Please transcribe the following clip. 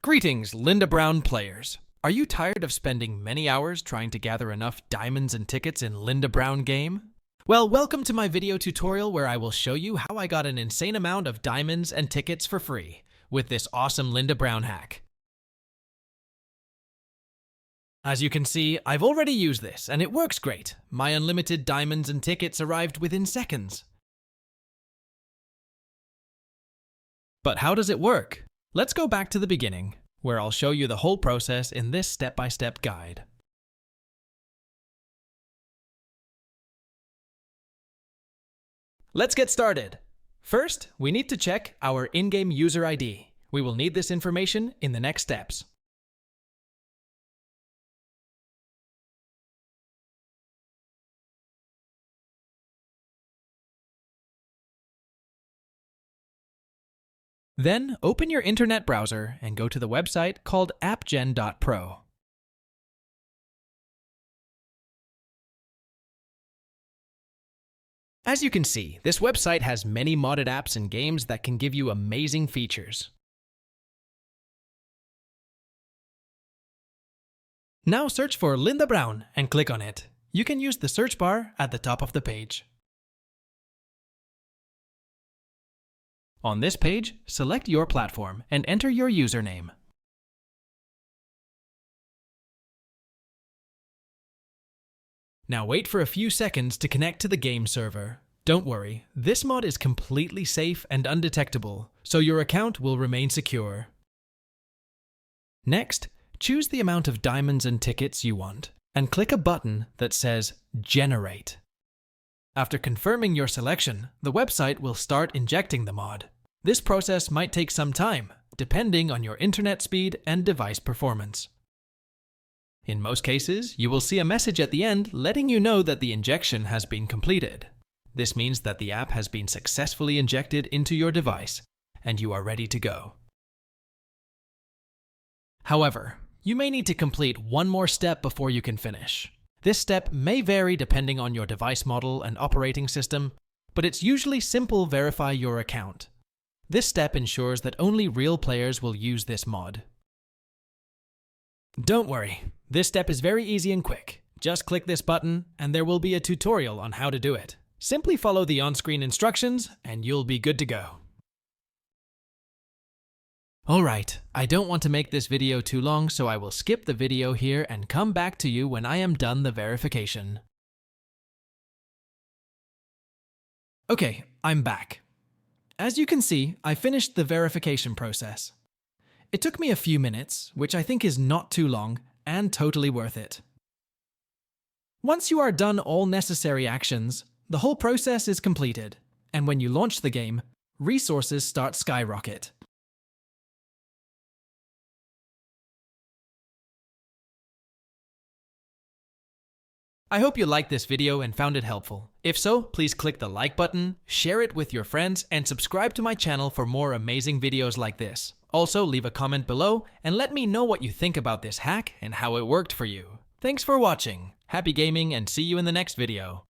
Greetings, Linda Brown players. Are you tired of spending many hours trying to gather enough diamonds and tickets in Linda Brown game? Well, welcome to my video tutorial where I will show you how I got an insane amount of diamonds and tickets for free with this awesome Linda Brown hack. As you can see, I've already used this and it works great. My unlimited diamonds and tickets arrived within seconds. But how does it work? Let's go back to the beginning, where I'll show you the whole process in this step-by-step guide. Let's get started. First, we need to check our in-game user ID. We will need this information in the next steps. Then, open your internet browser and go to the website called appgen.pro. As you can see, this website has many modded apps and games that can give you amazing features. Now search for Linda Brown and click on it. You can use the search bar at the top of the page. On this page, select your platform and enter your username. Now wait for a few seconds to connect to the game server. Don't worry, this mod is completely safe and undetectable, so your account will remain secure. Next, choose the amount of diamonds and tickets you want, and click a button that says Generate. After confirming your selection, the website will start injecting the mod. This process might take some time, depending on your internet speed and device performance. In most cases, you will see a message at the end letting you know that the injection has been completed. This means that the app has been successfully injected into your device, and you are ready to go. However, you may need to complete one more step before you can finish. This step may vary depending on your device model and operating system, but it's usually simple: verify your account. This step ensures that only real players will use this mod. Don't worry, this step is very easy and quick. Just click this button and there will be a tutorial on how to do it. Simply follow the on-screen instructions and you'll be good to go. Alright, I don't want to make this video too long, so I will skip the video here and come back to you when I am done the verification. Okay, I'm back. As you can see, I finished the verification process. It took me a few minutes, which I think is not too long and totally worth it. Once you are done all necessary actions, the whole process is completed, and when you launch the game, resources start skyrocket. I hope you liked this video and found it helpful. If so, please click the like button, share it with your friends, and subscribe to my channel for more amazing videos like this. Also, leave a comment below and let me know what you think about this hack and how it worked for you. Thanks for watching. Happy gaming and see you in the next video.